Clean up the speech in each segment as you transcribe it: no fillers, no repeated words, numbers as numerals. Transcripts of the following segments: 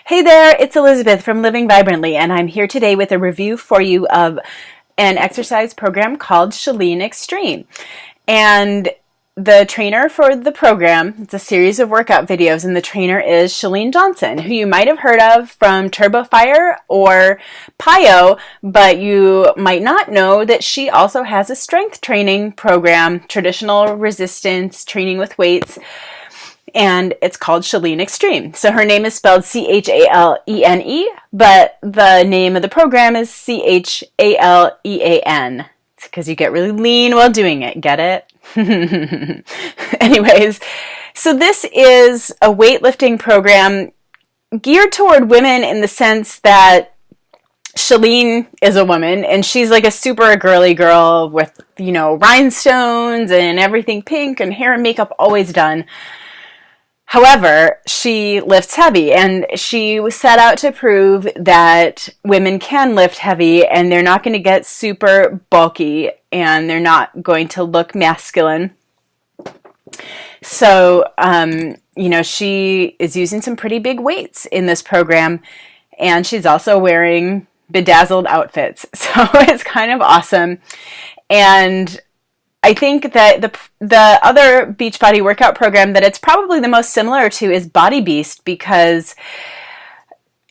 Hey there, it's Elizabeth from Living Vibrantly, and I'm here today with a review for you of an exercise program called Chalean Extreme. And the trainer for the program, it's a series of workout videos, and the trainer is Chalene Johnson, who you might have heard of from Turbo Fire or PiYo, but you might not know that she also has a strength training program, traditional resistance training with weights, and it's called Chalean Extreme. So her name is spelled Chalene, but the name of the program is Chalean. It's because you get really lean while doing it. Get it? Anyways, so this is a weightlifting program geared toward women in the sense that Chalene is a woman, and she's like a super girly girl with, rhinestones and everything pink and hair and makeup always done. However, she lifts heavy, and she was set out to prove that women can lift heavy, and they're not going to get super bulky, and they're not going to look masculine. So, she is using some pretty big weights in this program, and she's also wearing bedazzled outfits. So it's kind of awesome. And I think that the other Beachbody workout program that it's probably the most similar to is Body Beast, because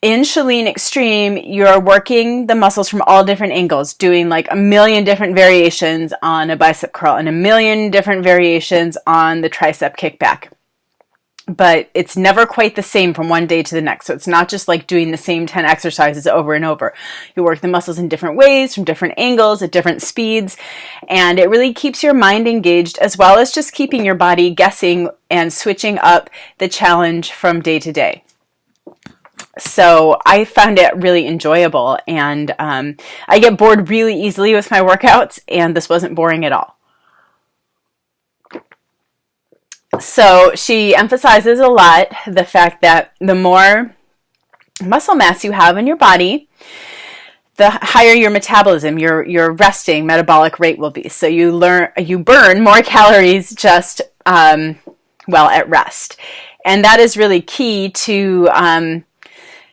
in Chalean Extreme, you're working the muscles from all different angles, doing like a million different variations on a bicep curl and a million different variations on the tricep kickback. But it's never quite the same from one day to the next. So it's not just like doing the same 10 exercises over and over. You work the muscles in different ways, from different angles, at different speeds. And it really keeps your mind engaged, as well as just keeping your body guessing and switching up the challenge from day to day. So I found it really enjoyable. And I get bored really easily with my workouts, and this wasn't boring at all. So she emphasizes a lot the fact that the more muscle mass you have in your body, the higher your metabolism, your resting metabolic rate will be. So you burn more calories just at rest, and that is really key to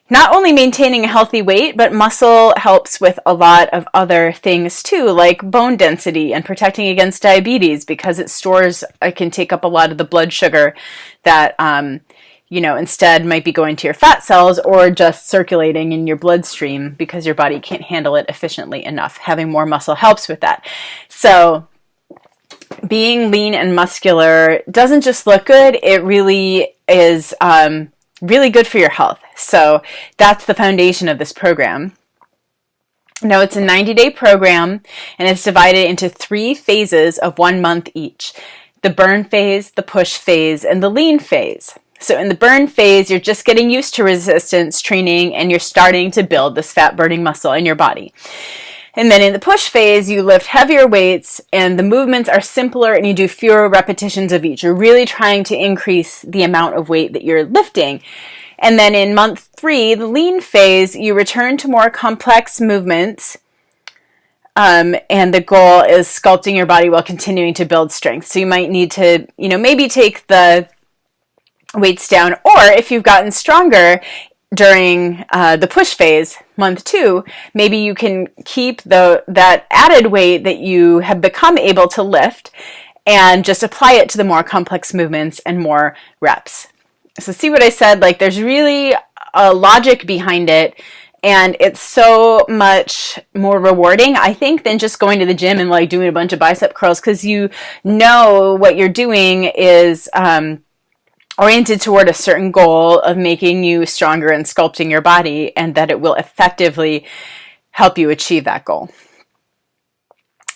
not only maintaining a healthy weight, but muscle helps with a lot of other things too, like bone density and protecting against diabetes, because it can take up a lot of the blood sugar that, instead might be going to your fat cells or just circulating in your bloodstream because your body can't handle it efficiently enough. Having more muscle helps with that. So being lean and muscular doesn't just look good, it really is really good for your health. So that's the foundation of this program. Now, it's a 90-day program, and it's divided into 3 phases of 1 month each: the burn phase, the push phase, and the lean phase. So in the burn phase, you're just getting used to resistance training, and you're starting to build this fat-burning muscle in your body. And then in the push phase, you lift heavier weights, and the movements are simpler, and you do fewer repetitions of each. You're really trying to increase the amount of weight that you're lifting. And then in month 3, the lean phase, you return to more complex movements, and the goal is sculpting your body while continuing to build strength. So you might need to, maybe take the weights down, or if you've gotten stronger during the push phase, month 2, maybe you can keep that added weight that you have become able to lift and just apply it to the more complex movements and more reps. So see what I said? Like, there's really a logic behind it, and it's so much more rewarding, I think, than just going to the gym and like doing a bunch of bicep curls, because you know what you're doing is oriented toward a certain goal of making you stronger and sculpting your body, and that it will effectively help you achieve that goal.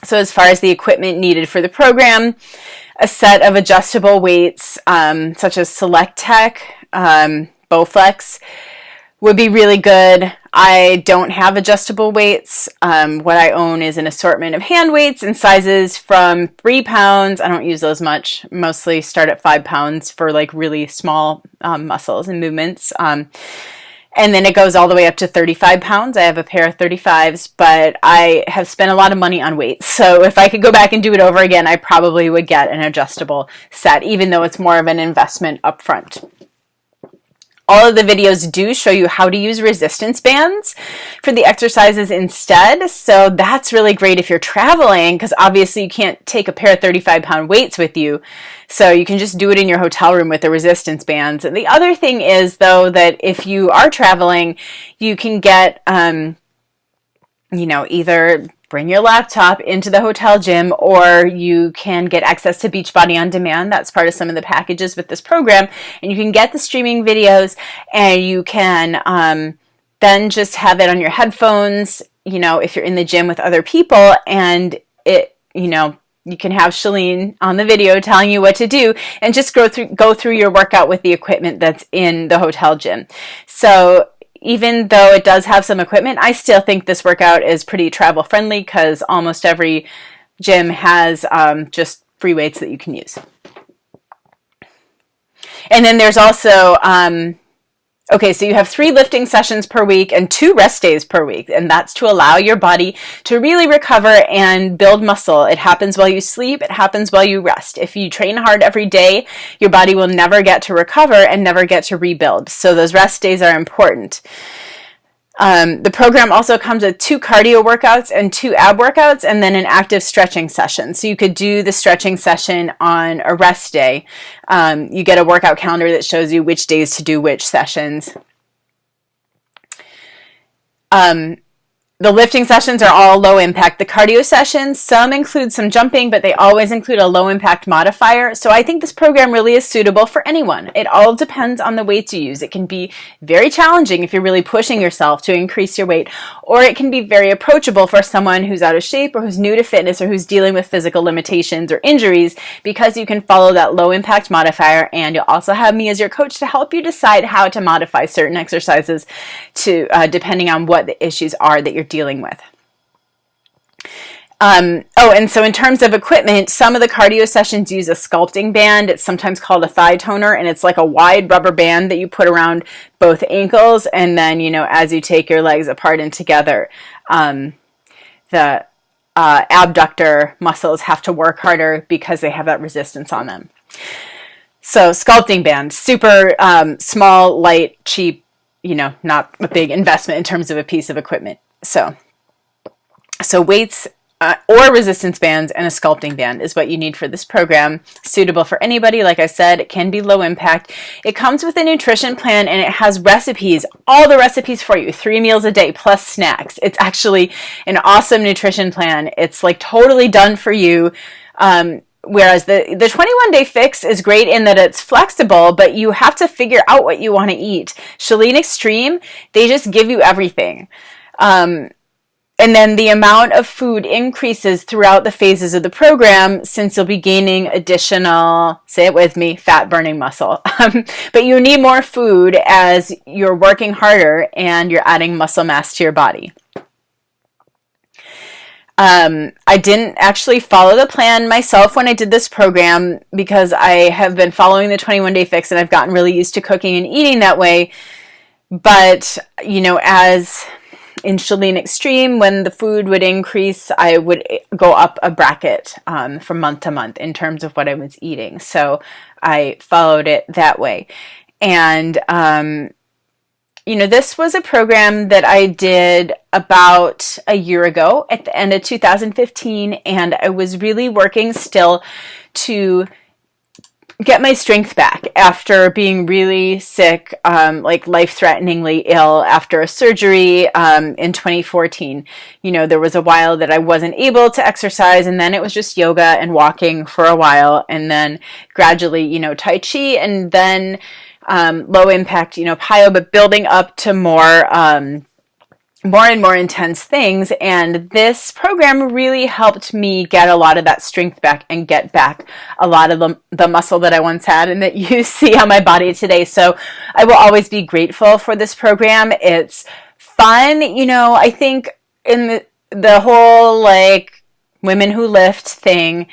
So as far as the equipment needed for the program, a set of adjustable weights, such as Select Tech, Bowflex, would be really good. I don't have adjustable weights. What I own is an assortment of hand weights in sizes from 3 pounds. I don't use those much. Mostly start at 5 pounds for like really small muscles and movements. And then it goes all the way up to 35 pounds. I have a pair of 35s, but I have spent a lot of money on weights. So if I could go back and do it over again, I probably would get an adjustable set, even though it's more of an investment up front. all of the videos do show you how to use resistance bands for the exercises instead. So that's really great if you're traveling, because obviously you can't take a pair of 35-pound weights with you. So you can just do it in your hotel room with the resistance bands. And the other thing is, though, that if you are traveling, you can get, either bring your laptop into the hotel gym, or you can get access to Beachbody On Demand. That's part of some of the packages with this program. And you can get the streaming videos, and you can then just have it on your headphones, if you're in the gym with other people, and you can have Chalene on the video telling you what to do, and just go through your workout with the equipment that's in the hotel gym. So even though it does have some equipment, I still think this workout is pretty travel friendly, because almost every gym has just free weights that you can use. And then there's also, so you have 3 lifting sessions per week and 2 rest days per week, and that's to allow your body to really recover and build muscle. It happens while you sleep. It happens while you rest. If you train hard every day, your body will never get to recover and never get to rebuild. So those rest days are important. The program also comes with 2 cardio workouts and 2 ab workouts, and then an active stretching session. So you could do the stretching session on a rest day. You get a workout calendar that shows you which days to do which sessions. The lifting sessions are all low impact. The cardio sessions, some include some jumping, but they always include a low impact modifier. So I think this program really is suitable for anyone. It all depends on the weights you use. It can be very challenging if you're really pushing yourself to increase your weight, or it can be very approachable for someone who's out of shape, or who's new to fitness, or who's dealing with physical limitations or injuries, because you can follow that low impact modifier, and you'll also have me as your coach to help you decide how to modify certain exercises to depending on what the issues are that you're dealing with. And so in terms of equipment, some of the cardio sessions use a sculpting band. It's sometimes called a thigh toner, and it's like a wide rubber band that you put around both ankles, and then, as you take your legs apart and together, the abductor muscles have to work harder because they have that resistance on them. So sculpting band, super small, light, cheap, not a big investment in terms of a piece of equipment. So weights or resistance bands and a sculpting band is what you need for this program. Suitable for anybody. Like I said, it can be low impact. It comes with a nutrition plan, and it has recipes, all the recipes for you, 3 meals a day plus snacks. It's actually an awesome nutrition plan. It's like totally done for you. Whereas the 21-day fix is great in that it's flexible, but you have to figure out what you want to eat. Chalean Extreme, they just give you everything. And then the amount of food increases throughout the phases of the program, since you'll be gaining additional, say it with me, fat-burning muscle. But you need more food as you're working harder and you're adding muscle mass to your body. I didn't actually follow the plan myself when I did this program, because I have been following the 21-day fix and I've gotten really used to cooking and eating that way. But, as in Chalean Extreme, when the food would increase, I would go up a bracket from month to month in terms of what I was eating. So I followed it that way. And, this was a program that I did about a year ago at the end of 2015, and I was really working still to get my strength back after being really sick, like life-threateningly ill after a surgery in 2014. There was a while that I wasn't able to exercise, and then it was just yoga and walking for a while, and then gradually, Tai Chi, and then low impact, plyo, but building up to more and more intense things. And this program really helped me get a lot of that strength back and get back a lot of the muscle that I once had and that you see on my body today. So I will always be grateful for this program. It's fun. I think in the whole like women who lift thing,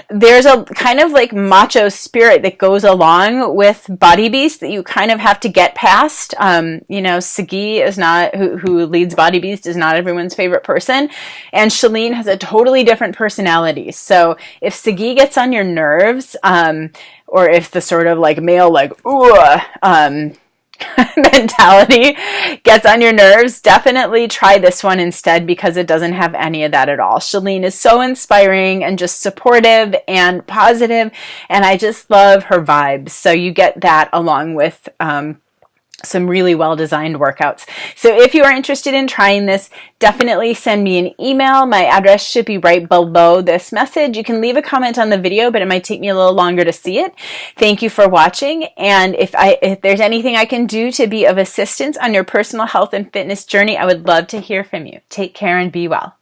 there's a kind of like macho spirit that goes along with Body Beast that you kind of have to get past. You know, Sagi is not, who leads Body Beast, is not everyone's favorite person. And Chalene has a totally different personality. So if Sagi gets on your nerves, or if the sort of like male, like, ooh, mentality gets on your nerves, definitely try this one instead, because it doesn't have any of that at all. Chalene is so inspiring and just supportive and positive, and I just love her vibes. So you get that along with some really well-designed workouts. So if you are interested in trying this, definitely send me an email. My address should be right below this message. You can leave a comment on the video, but it might take me a little longer to see it. Thank you for watching. And if there's anything I can do to be of assistance on your personal health and fitness journey, I would love to hear from you. Take care and be well.